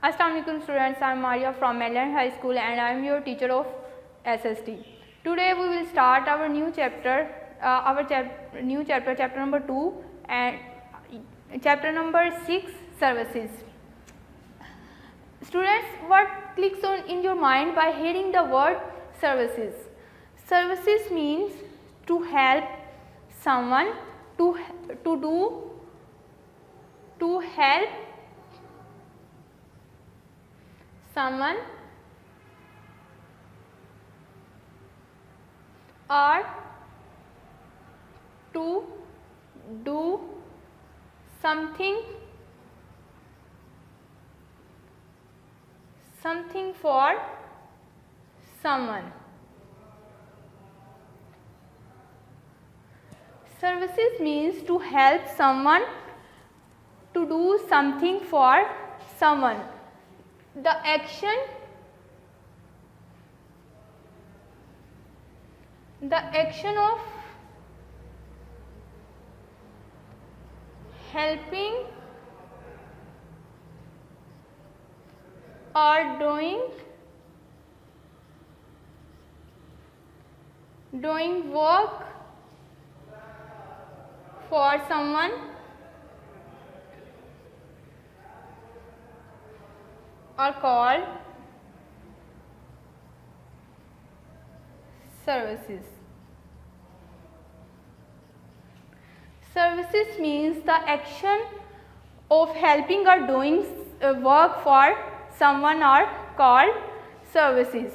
Assalamu alaikum students, I am Maria from Mainland High School and I am your teacher of SST. Today we will start our new chapter, chapter number 2 and chapter number 6, services. Students, what clicks on in your mind by hearing the word services? Services means to help someone, to help someone or to do something for someone. Services means to help someone, to do something for someone. The action of helping or doing work for someone are called services. Services means the action of helping or doing work for someone are called services.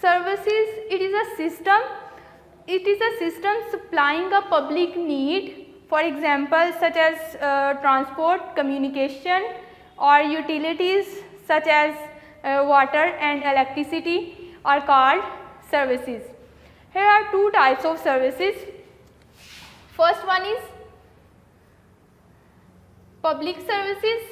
Services, it is a system supplying a public need, for example such as transport, communication or utilities such as water and electricity are called services. Here are two types of services. First one is public services.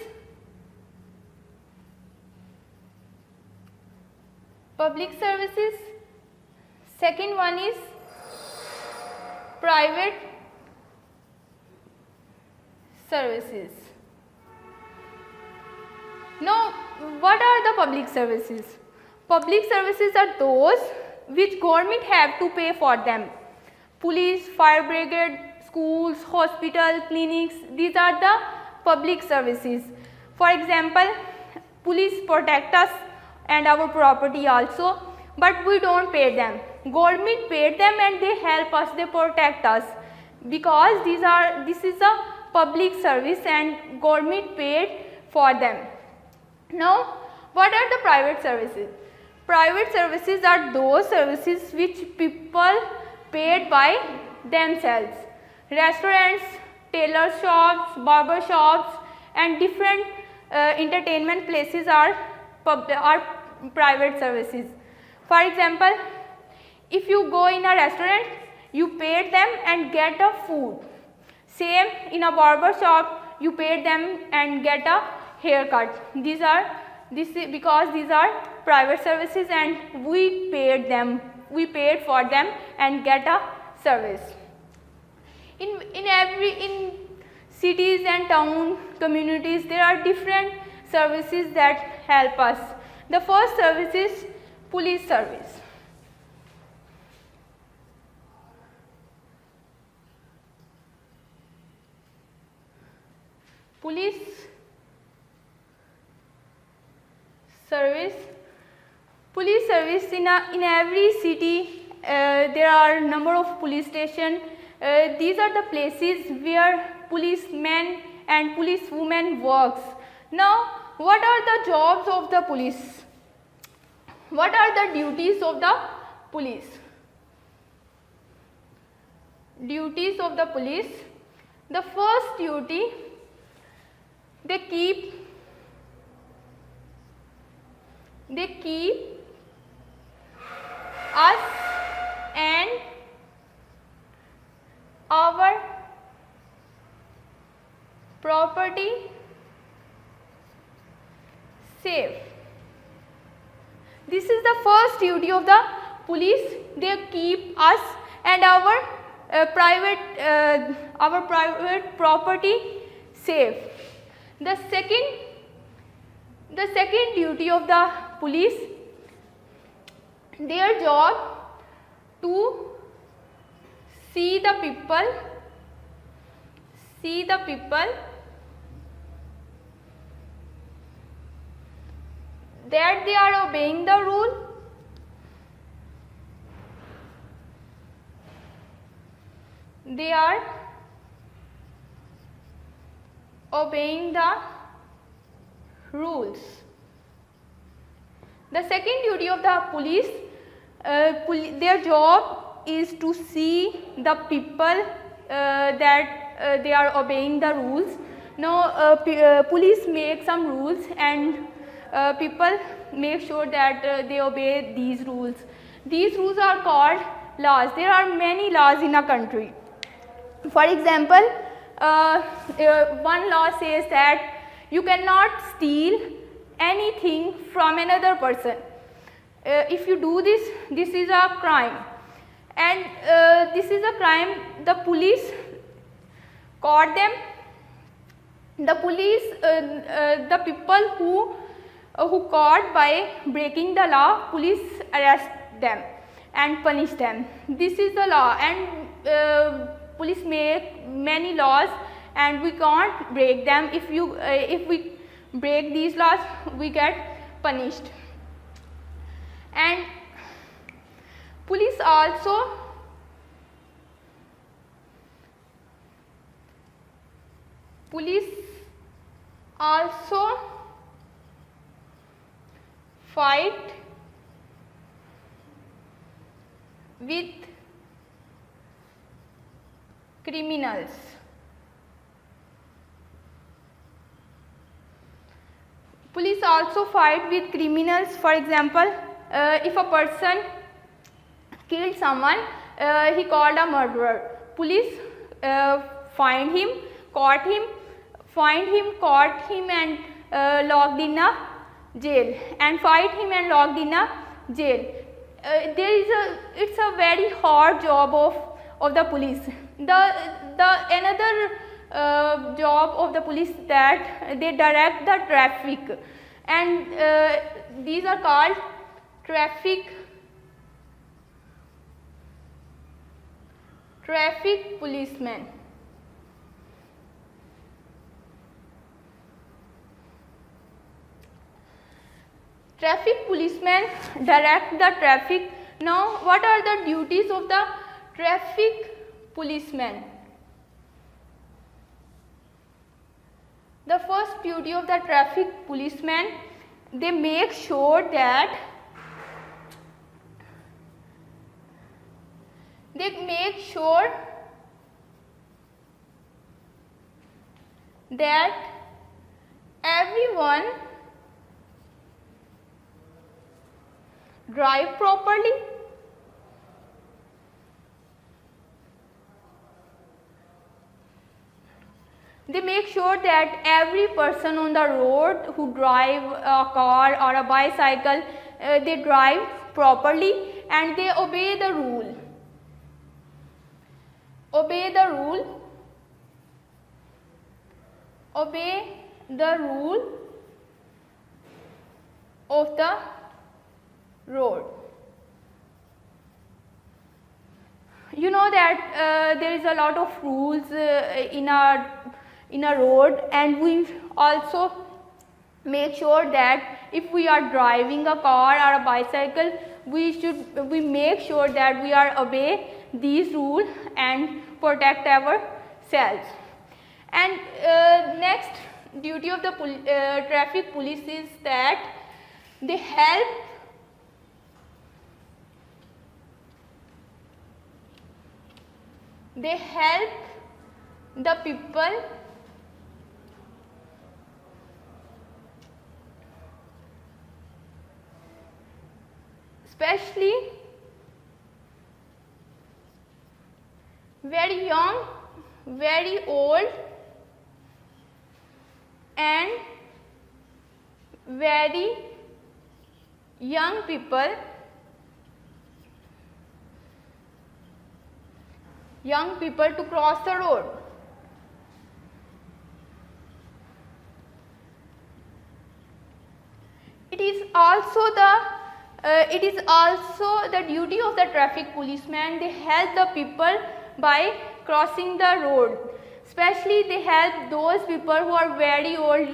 Second one is private services. Now, what are the public services? Public services are those which government have to pay for them. Police, fire brigade, schools, hospital, clinics, these are the public services. For example, police protect us and our property also, but we don't pay them. Government paid them and they help us, they protect us, because this is a public service and government paid for them. Now, what are the private services? Private services are those services which people paid by themselves. Restaurants, tailor shops, barber shops and different entertainment places are private services. For example, if you go in a restaurant, you pay them and get a food. Same in a barber shop, you pay them and get a haircut. Because these are private services and we paid for them and get a service. In cities and town communities, there are different services that help us. The first service is police service. Police service in every city there are number of police stations. These are the places where policemen and policewomen works. Now, what are the jobs of the police? What are the duties of the police? Duties of the police. The first duty, they keep us and our property safe. This is the first duty of the police. They keep us and our private property safe. The second The second duty of the police, their job to see the people that they are obeying the rule, they are obeying the rules. The second duty of the police, their job is to see the people that they are obeying the rules. Now police make some rules and people make sure that they obey these rules. These rules are called laws. There are many laws in a country. For example, one law says that you cannot steal anything from another person. If you do this, this is a crime, and this is a crime. The police caught them. The police, the people who caught by breaking the law, police arrest them and punish them. This is the law, and police make many laws, and we can't break them. If we break these laws, we get punished. And police also fight with criminals. Police also fight with criminals. For example, if a person killed someone, he called a murderer. Police find him, caught him, and locked in a jail, and fight him and locked in a jail. It's a very hard job of the police. Another job of the police that they direct the traffic, and these are called traffic policemen. Traffic policemen direct the traffic. Now, what are the duties of the traffic policemen? The first duty of the traffic policemen, they make sure that everyone drive properly, they make sure that every person on the road who drive a car or a bicycle, they drive properly and they obey the rule. Obey the rule of the road. You know that there is a lot of rules in a road, and we also make sure that if we are driving a car or a bicycle, we make sure that we are obey these rules and protect ourselves. And next duty of the traffic police is that they help the people especially very young, very old and very young people, to cross the road. also the duty of the traffic policeman. They help the people by crossing the road. Especially they help those people who are very old,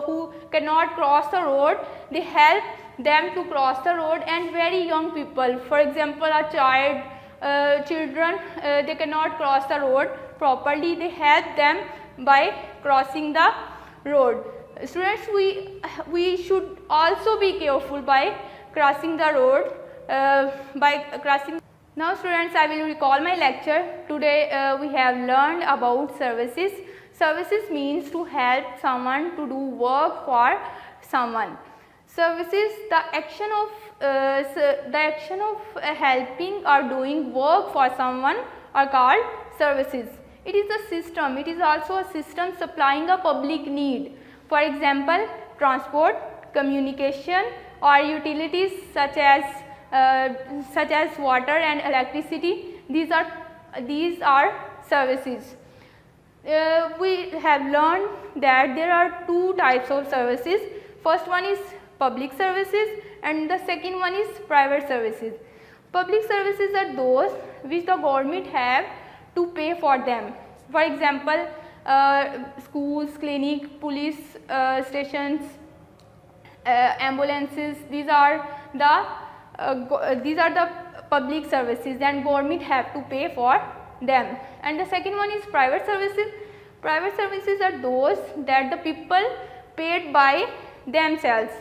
who cannot cross the road. They help them to cross the road, and very young people, for example a child, children, they cannot cross the road properly. They help them by crossing the road. Students, we should also be careful by crossing the road, Now students, I will recall my lecture. Today we have learned about services. Services means to help someone to do work for someone. Services, the action of helping or doing work for someone are called services. It is a system. It is also a system supplying a public need. For example, transport, communication, or utilities such as water and electricity. These are services. We have learned that there are two types of services. First one is public services and the second one is private services. Public services are those which the government have to pay for them. For example, schools, clinic, police stations, ambulances. These are the public services, and government have to pay for them. And the second one is private services. Private services are those that the people paid by themselves.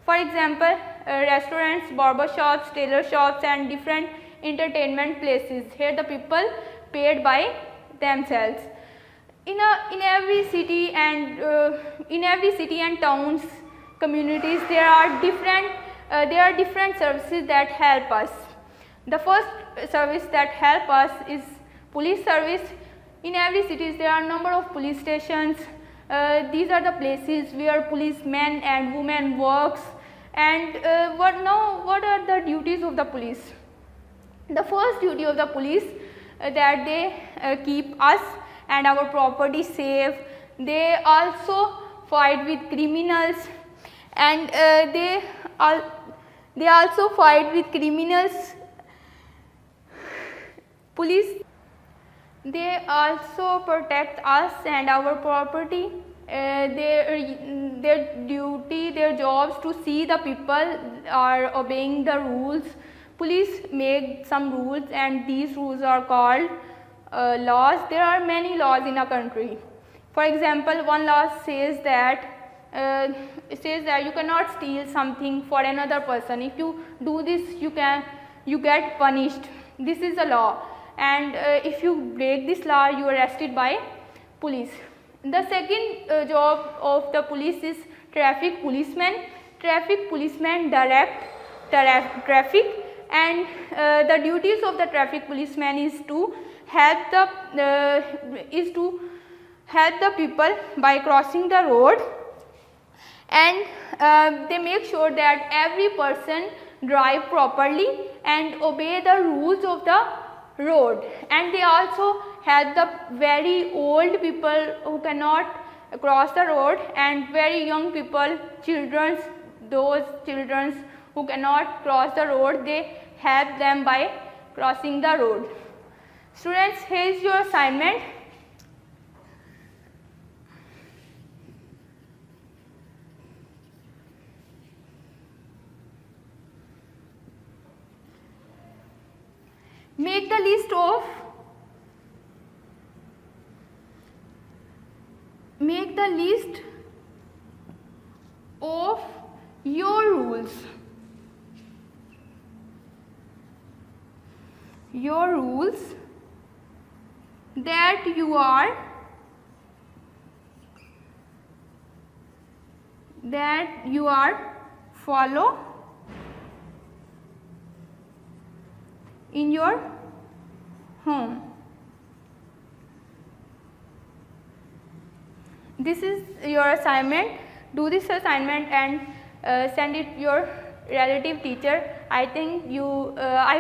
For example, restaurants, barber shops, tailor shops, and different entertainment places. Here the people paid by themselves. In every city and towns, communities, there are different services that help us. The first service that help us is police service. In every city there are number of police stations. These are the places where policemen and women works. And what are the duties of the police? The first duty of the police that they keep us and our property safe. They also fight with criminals, and they also fight with criminals. Police, they also protect us and our property. Their duty, their jobs to see the people are obeying the rules. Police make some rules, and these rules are called laws. There are many laws in a country. For example, one law says that you cannot steal something for another person. If you do this, you get punished. This is a law, and if you break this law, you are arrested by police. The second job of the police is traffic policeman. Traffic policeman direct traffic, and the duties of the traffic policeman is to help the people by crossing the road, and they make sure that every person drive properly and obey the rules of the road. And they also help the very old people who cannot cross the road, and very young people, those children who cannot cross the road, they help them by crossing the road. Students, here is your assignment. Make the list of your rules. Your rules that you are follow in your home. This is your assignment. Do this assignment and send it your relative teacher. I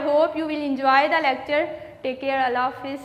hope you will enjoy the lecture. Take care. Allah Hafiz.